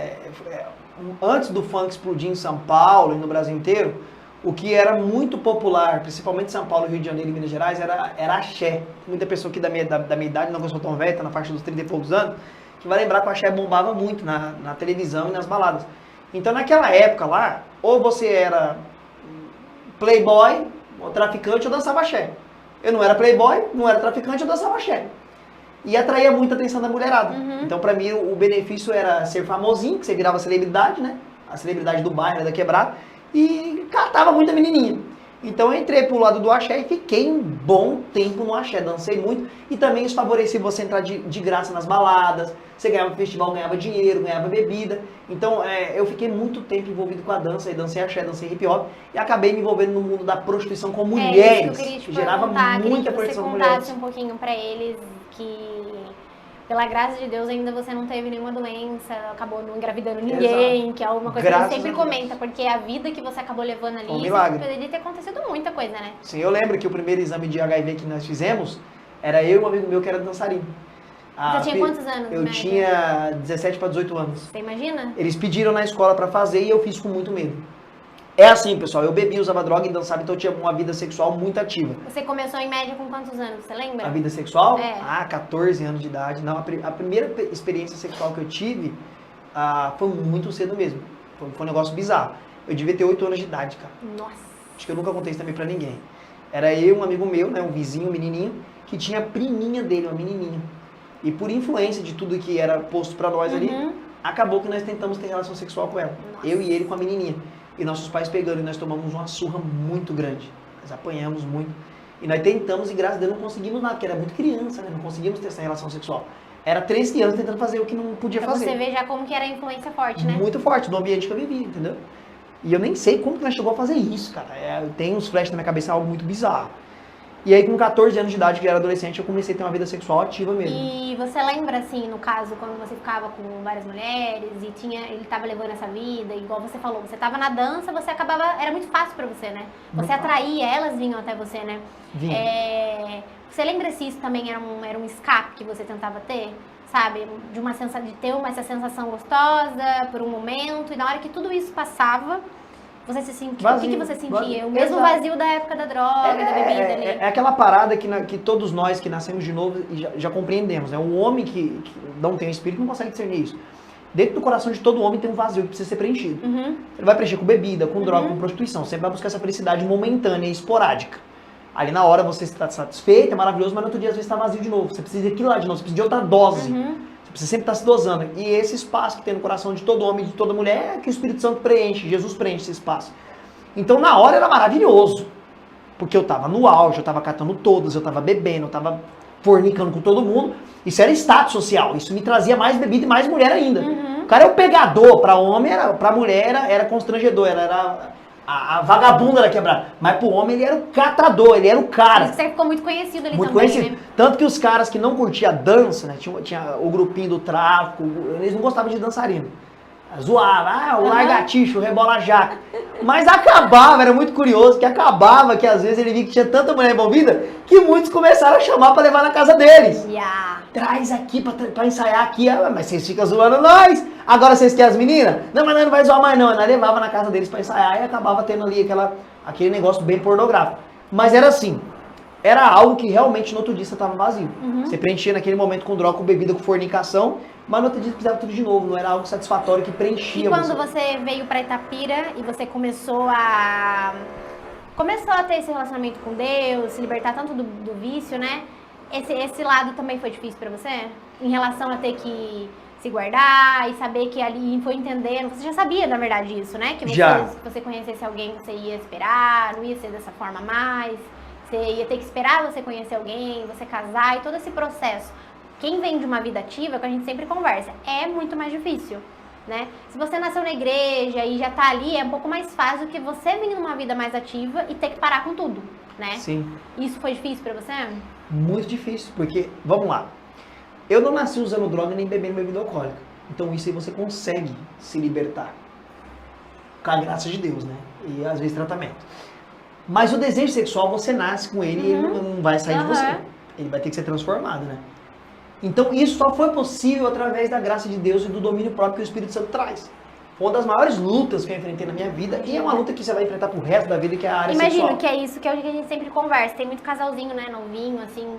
Antes do funk explodir em São Paulo e no Brasil inteiro, o que era muito popular, principalmente em São Paulo, Rio de Janeiro e Minas Gerais, era axé. Muita pessoa aqui da minha idade, não que eu sou tão velha, tá na faixa dos 30 e poucos anos, que vai lembrar que o axé bombava muito na televisão e nas baladas. Então naquela época lá, ou você era playboy, ou traficante, ou dançava axé. Eu não era playboy, não era traficante, eu dançava axé. e atraía muita atenção da mulherada. Então, pra mim, o benefício era ser famosinho, que você virava celebridade, né? A celebridade do bairro, da quebrada, e catava muita menininha. Então eu entrei pro lado do axé e fiquei um bom tempo no axé, dancei muito. E também isso favorecia você entrar de graça nas baladas, você ganhava festival, ganhava dinheiro, ganhava bebida. Então eu fiquei muito tempo envolvido com a dança, e dancei axé, dancei hip hop, e acabei me envolvendo no mundo da prostituição com mulheres, que gerava muita prostituição com mulheres. Você contasse um pouquinho pra eles que... Pela graça de Deus, ainda você não teve nenhuma doença, acabou não engravidando ninguém, que é uma coisa que a gente sempre comenta, porque a vida que você acabou levando ali, poderia ter acontecido muita coisa, né? Sim, eu lembro que o primeiro exame de HIV que nós fizemos, era eu e um amigo meu que era dançarino. Você tinha quantos anos? Eu tinha 17 para 18 anos. Você imagina? Eles pediram na escola pra fazer e eu fiz com muito medo. É assim, pessoal, eu bebia, usava droga e dançava, então eu tinha uma vida sexual muito ativa. Você começou em média com quantos anos, você lembra? A vida sexual? É. 14 anos de idade. Não, a primeira experiência sexual que eu tive foi muito cedo mesmo. Foi um negócio bizarro. Eu devia ter 8 anos de idade, cara. Nossa. Acho que eu nunca contei isso também pra ninguém. Era eu, um amigo meu, né, um vizinho, um menininho, que tinha a priminha dele, uma menininha. E por influência de tudo que era posto pra nós ali, acabou que nós tentamos ter relação sexual com ela. Nossa. Eu e ele com a menininha. E nossos pais pegando e nós tomamos uma surra muito grande. Nós apanhamos muito. E nós tentamos e graças a Deus não conseguimos nada, porque era muito criança, né? Não conseguimos ter essa relação sexual. Era 13 anos tentando fazer o que não podia fazer. Você vê já como que era a influência forte, né? Muito forte, do ambiente que eu vivia, entendeu? E eu nem sei como que nós chegou a fazer isso, cara. Tem uns flashes na minha cabeça, algo muito bizarro. E aí com 14 anos de idade, que eu era adolescente, eu comecei a ter uma vida sexual ativa mesmo. E você lembra, assim, no caso, quando você ficava com várias mulheres e ele tava levando essa vida, igual você falou, você tava na dança, você acabava, era muito fácil pra você, né? Você atraía, elas vinham até você, né? Você lembra se isso também era um escape que você tentava ter? Sabe? De ter essa sensação gostosa por um momento, e na hora que tudo isso passava, você se sentia, o que você sentia? Vazio. O mesmo vazio da época da droga, da bebida ali. É aquela parada que todos nós que nascemos de novo já compreendemos, né? Um homem que não tem o espírito não consegue discernir isso. Dentro do coração de todo homem tem um vazio que precisa ser preenchido. Ele vai preencher com bebida, com droga, com prostituição. Sempre vai buscar essa felicidade momentânea e esporádica. Ali na hora você está satisfeito, é maravilhoso, mas no outro dia às vezes está vazio de novo. Você precisa daquilo lá de novo, você precisa de outra dose. Você precisa sempre estar se dosando. E esse espaço que tem no coração de todo homem e de toda mulher é que o Espírito Santo preenche, Jesus preenche esse espaço. Então na hora era maravilhoso. Porque eu estava no auge, eu estava catando todas, eu estava bebendo, eu estava fornicando com todo mundo. Isso era status social, isso me trazia mais bebida e mais mulher ainda. O cara é o pegador, para homem, para mulher era constrangedor, ela era a vagabunda da quebrada. Mas pro homem ele era o catador, ele era o cara. Isso ficou muito conhecido ali muito também, conhecido. né? Tanto que os caras que não curtiam a dança, né, tinha o grupinho do tráfico, eles não gostavam de dançarino. Zoava, o largaticho, o rebola-jaca. Mas acabava, era muito curioso, que acabava que às vezes ele via que tinha tanta mulher envolvida, que muitos começaram a chamar pra levar na casa deles. Traz aqui pra ensaiar aqui. Mas vocês ficam zoando nós. Agora vocês querem as meninas? Não, mas não vai zoar mais não. Nós levava na casa deles pra ensaiar e acabava tendo ali aquele negócio bem pornográfico. Mas era assim, era algo que realmente no outro dia você tava vazio. Você preenchia naquele momento com droga, com bebida, com fornicação, mas no outro dia você precisava tudo de novo, não era algo satisfatório que preenchia. E quando você veio pra Itapira e você começou a ter esse relacionamento com Deus, se libertar tanto do vício, né? Esse lado também foi difícil pra você? Em relação a ter que se guardar e saber que ali foi entendendo. Você já sabia, na verdade, isso, né? Que se você conhecesse alguém, você ia esperar, não ia ser dessa forma mais. Você ia ter que esperar você conhecer alguém, você casar e todo esse processo. Quem vem de uma vida ativa, que a gente sempre conversa, é muito mais difícil, né? Se você nasceu na igreja e já tá ali, é um pouco mais fácil do que você vir numa vida mais ativa e ter que parar com tudo, né? Sim. Isso foi difícil pra você? Muito difícil, porque, vamos lá, eu não nasci usando droga nem bebendo bebida alcoólica. Então isso aí você consegue se libertar. Com a graça de Deus, né? E às vezes tratamento. Mas o desejo sexual, você nasce com ele e ele não vai sair de você. Ele vai ter que ser transformado, né? Então isso só foi possível através da graça de Deus e do domínio próprio que o Espírito Santo traz. Foi uma das maiores lutas que eu enfrentei na minha vida e é uma luta que você vai enfrentar pro resto da vida, que é a área sexual. Imagino que é isso que a gente sempre conversa. Tem muito casalzinho, né, novinho, assim,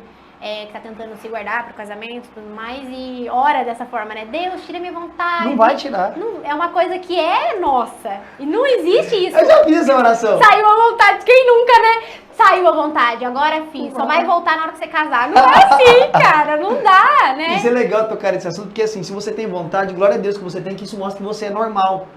que tá tentando se guardar pro casamento e tudo mais, e ora dessa forma, né? Deus, tira minha vontade. Não vai tirar. Não, é uma coisa que é nossa. E não existe isso. Eu já fiz essa oração. Saiu a vontade, quem nunca, né? Saiu à vontade, agora fiz. Só vai voltar na hora que você casar. Não é assim, cara. Não dá, né? Isso é legal tocar nesse assunto, porque assim, se você tem vontade, glória a Deus que você tem, que isso mostra que você é normal.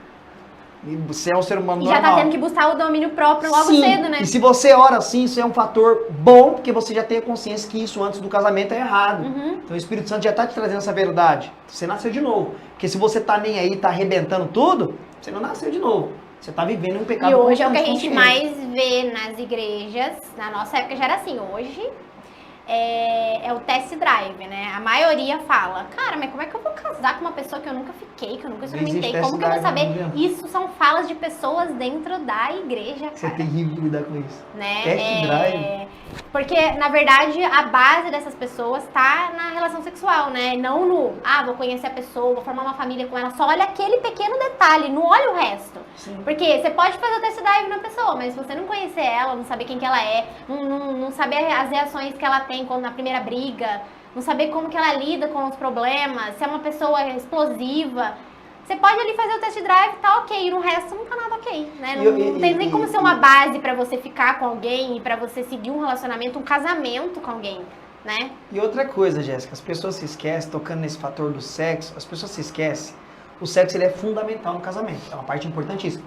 E você é um ser humano E normal. já tá tendo que buscar o domínio próprio logo Sim. cedo, né? E se você ora assim, isso é um fator bom, porque você já tem a consciência que isso antes do casamento é errado. Então o Espírito Santo já tá te trazendo essa verdade. Você nasceu de novo. Porque se você tá nem aí, tá arrebentando tudo, você não nasceu de novo. Você tá vivendo um pecado E hoje é o que a constante, gente mais vê nas igrejas. Na nossa época já era assim. Hoje é o test drive, né? A maioria fala, cara, mas como é que eu vou casar com uma pessoa que eu nunca fiquei, que eu nunca experimentei? Como que eu vou saber? Isso são falas de pessoas dentro da igreja, cara. Isso é terrível lidar com isso. Né? Test drive. Porque, na verdade, a base dessas pessoas tá na relação sexual, né? Não no, vou conhecer a pessoa, vou formar uma família com ela. Só olha aquele pequeno detalhe, não olha o resto. Sim. Porque você pode fazer o test drive na pessoa, mas se você não conhecer ela, não saber quem que ela é, não saber as reações que ela tem quando na primeira briga, não saber como que ela lida com os problemas, se é uma pessoa explosiva, você pode ali fazer o test drive, tá ok, e no resto não tá nada ok, né? Não tem nem como ser uma base pra você ficar com alguém e pra você seguir um relacionamento, um casamento com alguém, né? E outra coisa, Jéssica, as pessoas se esquecem, tocando nesse fator do sexo, as pessoas se esquecem, o sexo ele é fundamental no casamento, é uma parte importantíssima.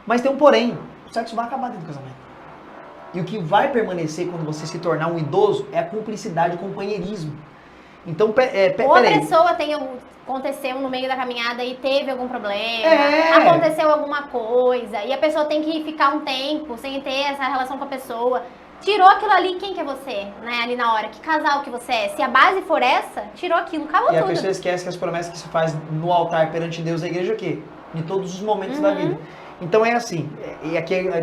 Mas tem um porém, o sexo vai acabar dentro do casamento. E o que vai permanecer quando você se tornar um idoso é a cumplicidade, o companheirismo. Então, Ou a peraí. pessoa aconteceu no meio da caminhada e teve algum problema, aconteceu alguma coisa, e a pessoa tem que ficar um tempo sem ter essa relação com a pessoa. Tirou aquilo ali, quem que é você, né, ali na hora? Que casal que você é? Se a base for essa, tirou aquilo, acabou tudo. E a pessoa esquece que as promessas que se faz no altar perante Deus da igreja é o quê? Em todos os momentos da vida. Então é assim, e aqui entra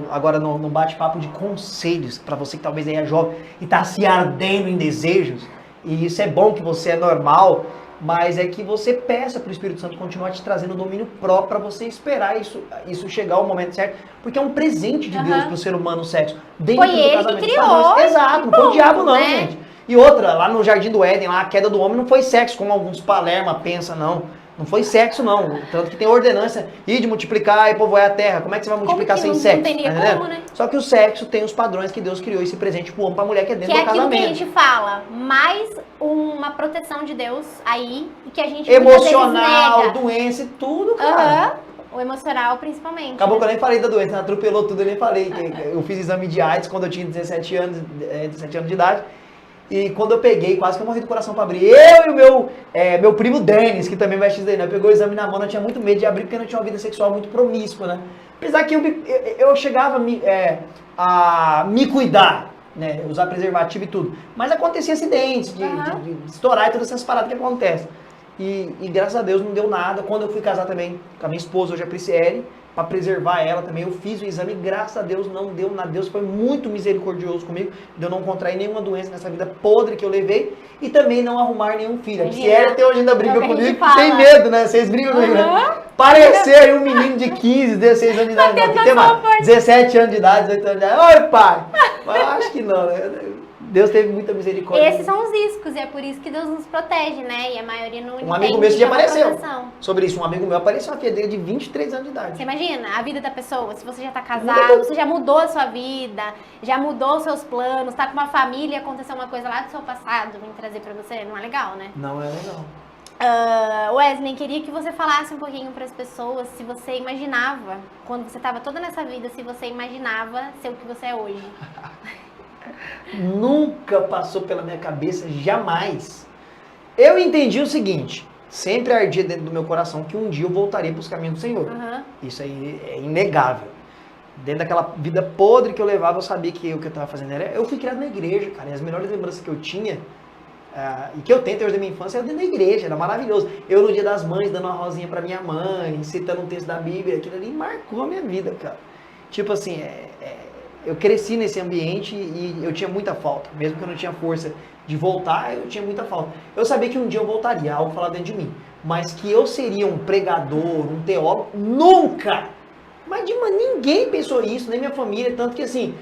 agora no bate-papo de conselhos, para você que talvez aí é jovem e tá se ardendo em desejos, e isso é bom, que você é normal, mas é que você peça para o Espírito Santo continuar te trazendo o domínio próprio para você esperar isso chegar ao momento certo, porque é um presente de Deus para o ser humano o sexo. Dentro Foi do ele casamento, que criou. Exato, não foi o diabo não, né? gente. E outra, lá no Jardim do Éden, lá a queda do homem não foi sexo, como alguns palerma pensam, não. Não foi sexo, não. Tanto que tem ordenança de multiplicar e povoar a terra. Como é que você vai multiplicar sem sexo? Não tem nem como, né? Só que o sexo tem os padrões que Deus criou esse presente pro homem, pra mulher, que é dentro do casamento. Que é aquilo que a gente fala, mais uma proteção de Deus aí, e que a gente emocional, doença e tudo, cara. O emocional, principalmente. Acabou que eu nem falei da doença, atropelou tudo, eu nem falei. Eu fiz exame de AIDS quando eu tinha 17 anos de idade. E quando eu peguei, quase que eu morri do coração pra abrir. Eu e o meu primo Denis, que também mexe isso daí, né? Pegou o exame na mão, eu tinha muito medo de abrir, porque eu não tinha uma vida sexual muito promíscua, né? Apesar que eu chegava a me cuidar, né? Usar preservativo e tudo. Mas acontecia acidentes, de estourar e todas essas paradas que acontecem. E graças a Deus não deu nada. Quando eu fui casar também com a minha esposa, hoje a Prisciele, para preservar ela também, eu fiz o exame, graças a Deus não deu nada. Deus foi muito misericordioso comigo, de eu não contrair nenhuma doença nessa vida podre que eu levei e também não arrumar nenhum filho. A Prisciele até hoje ainda briga comigo, tem medo, né? Vocês brigam comigo, né? Parecer aí um menino de 15, 16 anos de idade, não, que tem mais 17 anos de idade, 18 anos de idade. Oi, pai! Mas eu acho que não, né? Deus teve muita misericórdia. Esses são os riscos, e é por isso que Deus nos protege, né? E a maioria não entende. Um amigo meu já apareceu proteção. sobre isso. Um amigo meu apareceu uma filha dele de 23 anos de idade. Você imagina a vida da pessoa, se você já tá casado, você já mudou a sua vida, já mudou os seus planos, tá com uma família, aconteceu uma coisa lá do seu passado, vem trazer pra você, não é legal, né? Não é legal. Wesley, queria que você falasse um pouquinho para as pessoas se você imaginava, quando você tava toda nessa vida, se você imaginava ser o que você é hoje. Nunca passou pela minha cabeça, jamais. Eu entendi o seguinte, sempre ardia dentro do meu coração que um dia eu voltaria para os caminhos do Senhor. Isso aí é inegável. Dentro daquela vida podre que eu levava, eu sabia que o que eu estava fazendo era... Eu fui criado na igreja, cara, e as melhores lembranças que eu tinha, e que eu tenho até hoje da minha infância, era dentro da igreja, era maravilhoso. Eu no Dia das Mães, dando uma rosinha para minha mãe, citando um texto da Bíblia, aquilo ali marcou a minha vida, cara. Tipo assim, eu cresci nesse ambiente e eu tinha muita falta. Mesmo que eu não tinha força de voltar, eu tinha muita falta. Eu sabia que um dia eu voltaria, algo falado dentro de mim. Mas que eu seria um pregador, um teólogo, nunca! Mas ninguém pensou isso, nem minha família. Tanto que assim,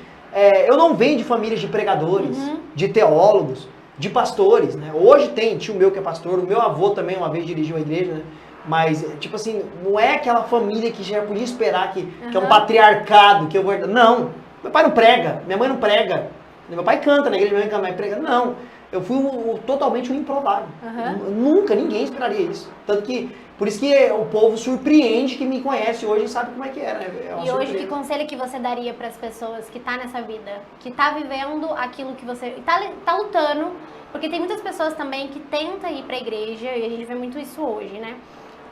eu não venho de famílias de pregadores, de teólogos, de pastores, né? Hoje tem tio meu que é pastor, o meu avô também uma vez dirigiu a igreja, né? Mas, tipo assim, não é aquela família que já podia esperar que é um patriarcado, que eu vou... Não! Meu pai não prega, minha mãe não prega. Meu pai canta na igreja, minha mãe prega. Não, eu fui totalmente um improvável. Nunca, ninguém esperaria isso. Tanto que, por isso que o povo surpreende que me conhece hoje e sabe como é que é, né? E hoje, que conselho que você daria para as pessoas que tá nessa vida, que tá vivendo aquilo que você... tá lutando, porque tem muitas pessoas também que tentam ir pra igreja, e a gente vê muito isso hoje, né?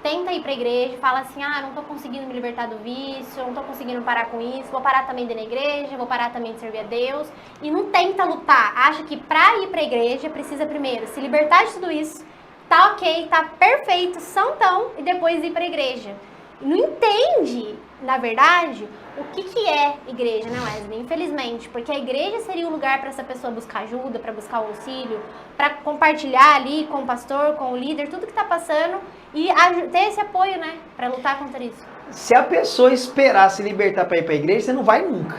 Tenta ir pra igreja, fala assim, não tô conseguindo me libertar do vício, não tô conseguindo parar com isso, vou parar também de ir na igreja, vou parar também de servir a Deus. E não tenta lutar, acha que pra ir pra igreja precisa primeiro se libertar de tudo isso, tá ok, tá perfeito, santão, e depois ir pra igreja. Não entende, na verdade, o que é igreja, né, Wesley? Infelizmente, porque a igreja seria o lugar para essa pessoa buscar ajuda, para buscar o auxílio, para compartilhar ali com o pastor, com o líder, tudo que tá passando e ter esse apoio, né, para lutar contra isso. Se a pessoa esperar se libertar para ir para a igreja, você não vai nunca.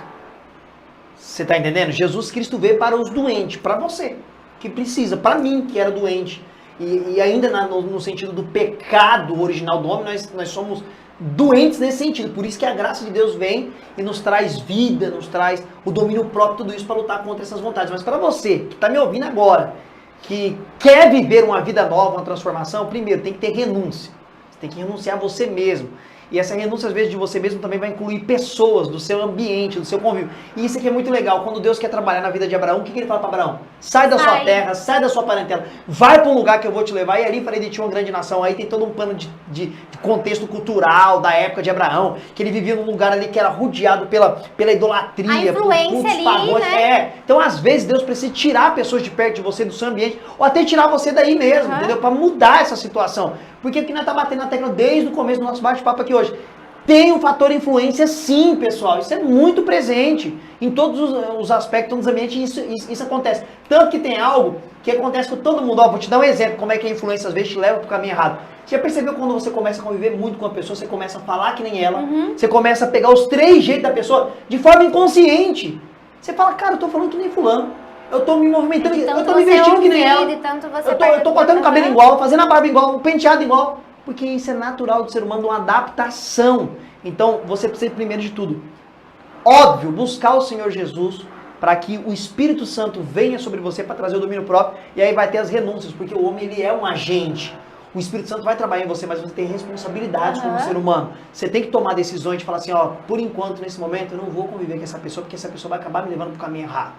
Você tá entendendo? Jesus Cristo veio para os doentes, para você, que precisa, para mim, que era doente. E ainda no sentido do pecado original do homem, nós somos doentes nesse sentido. Por isso que a graça de Deus vem e nos traz vida, nos traz o domínio próprio, tudo isso para lutar contra essas vontades. Mas para você, que está me ouvindo agora, que quer viver uma vida nova, uma transformação, primeiro tem que ter renúncia. Você tem que renunciar a você mesmo. E essa renúncia, às vezes, de você mesmo também vai incluir pessoas do seu ambiente, do seu convívio. E isso aqui é muito legal. Quando Deus quer trabalhar na vida de Abraão, o que ele fala para Abraão? Sai da sua terra, sai da sua parentela, vai para um lugar que eu vou te levar, e ali farei de ti uma grande nação. Aí tem todo um plano de contexto cultural da época de Abraão, que ele vivia num lugar ali que era rodeado pela idolatria, a influência ali, pagões, né? Então, às vezes, Deus precisa tirar pessoas de perto de você, do seu ambiente, ou até tirar você daí mesmo, entendeu? Para mudar essa situação. Porque o que nós tá batendo na tecla desde o começo do nosso bate-papo aqui hoje. Tem um fator influência sim, pessoal. Isso é muito presente em todos os aspectos, todos os ambientes, isso acontece. Tanto que tem algo que acontece com todo mundo. Ó, vou te dar um exemplo, como é que a influência às vezes te leva pro caminho errado. Você já percebeu quando você começa a conviver muito com a pessoa, você começa a falar que nem ela, você começa a pegar os três jeitos da pessoa de forma inconsciente. Você fala, cara, eu tô falando que nem fulano. Eu tô me movimentando, eu tô me vestindo que nem ela. Eu tô cortando o cabelo igual, fazendo a barba igual, o penteado igual. Porque isso é natural do ser humano, uma adaptação. Então, você precisa, primeiro de tudo, óbvio, buscar o Senhor Jesus para que o Espírito Santo venha sobre você para trazer o domínio próprio. E aí vai ter as renúncias, porque o homem ele é um agente. O Espírito Santo vai trabalhar em você, mas você tem responsabilidades como ser humano. Você tem que tomar decisões de falar assim, ó, por enquanto, nesse momento, eu não vou conviver com essa pessoa, porque essa pessoa vai acabar me levando para o caminho errado.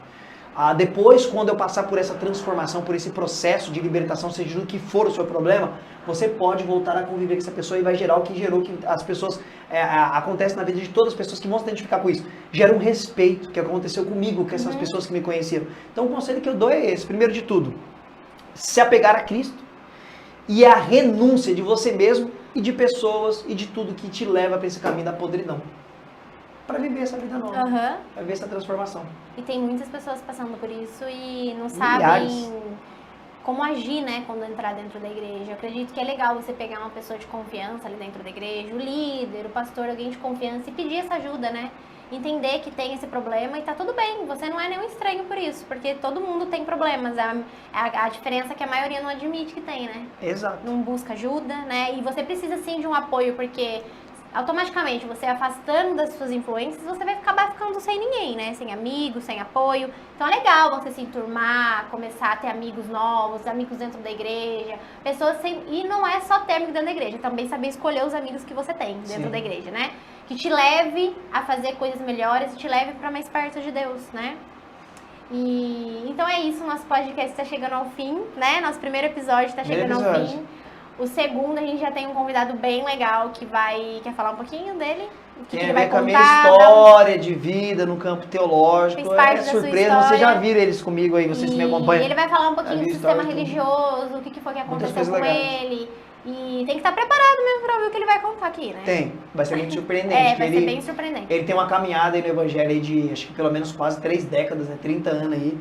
Depois, quando eu passar por essa transformação, por esse processo de libertação, seja o que for o seu problema, você pode voltar a conviver com essa pessoa e vai gerar o que gerou, que as pessoas, acontece na vida de todas as pessoas que vão se identificar com isso. Gera um respeito, que aconteceu comigo, com essas pessoas que me conheciam. Então o conselho que eu dou é esse, primeiro de tudo, se apegar a Cristo e a renúncia de você mesmo e de pessoas e de tudo que te leva para esse caminho da podridão. Para viver essa vida nova, para viver essa transformação. E tem muitas pessoas passando por isso e não sabem como agir, né, quando entrar dentro da igreja. Eu acredito que é legal você pegar uma pessoa de confiança ali dentro da igreja, o líder, o pastor, alguém de confiança, e pedir essa ajuda, né? Entender que tem esse problema e tá tudo bem, você não é nenhum estranho por isso, porque todo mundo tem problemas. A diferença é que a maioria não admite que tem, né? Exato. Não busca ajuda, né? E você precisa sim de um apoio, porque automaticamente, você afastando das suas influências, você vai acabar ficando sem ninguém, né? Sem amigos, sem apoio. Então é legal você se enturmar, começar a ter amigos novos, amigos dentro da igreja, pessoas sem... E não é só ter amigos dentro da igreja, também saber escolher os amigos que você tem dentro da igreja, né? Que te leve a fazer coisas melhores e te leve para mais perto de Deus, né? E então é isso, nosso podcast está chegando ao fim, né? Nosso primeiro episódio está chegando ao fim. O segundo, a gente já tem um convidado bem legal que quer falar um pouquinho dele? Tem a ver com a minha história de vida no campo teológico. É surpresa, vocês já viram eles comigo aí, vocês que me acompanham. E ele vai falar um pouquinho do sistema religioso, o que foi que aconteceu com ele. E tem que estar preparado mesmo para ver o que ele vai contar aqui, né? Tem, vai ser muito surpreendente. Vai ser bem surpreendente. Ele tem uma caminhada aí no evangelho aí de, acho que pelo menos quase 3 décadas, né? 30 anos aí.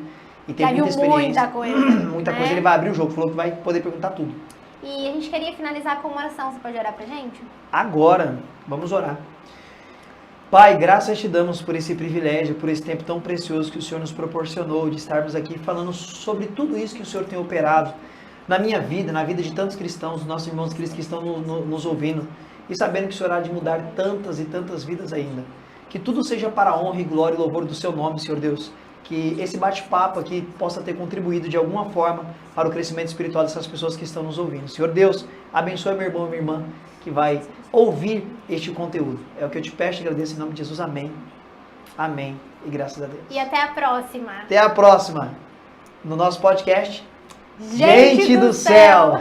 E tem muita experiência. Muita coisa. Muita coisa, ele vai abrir o jogo, falou que vai poder perguntar tudo. E a gente queria finalizar com uma oração, você pode orar pra gente? Agora, vamos orar. Pai, graças te damos por esse privilégio, por esse tempo tão precioso que o Senhor nos proporcionou, de estarmos aqui falando sobre tudo isso que o Senhor tem operado na minha vida, na vida de tantos cristãos, nossos irmãos cristãos que estão nos ouvindo, e sabendo que o Senhor há de mudar tantas e tantas vidas ainda. Que tudo seja para a honra e glória e louvor do seu nome, Senhor Deus. Que esse bate-papo aqui possa ter contribuído de alguma forma para o crescimento espiritual dessas pessoas que estão nos ouvindo. Senhor Deus, abençoe meu irmão e minha irmã que vai ouvir este conteúdo. É o que eu te peço e agradeço em nome de Jesus. Amém. Amém. E graças a Deus. E até a próxima. Até a próxima. No nosso podcast. Gente do céu.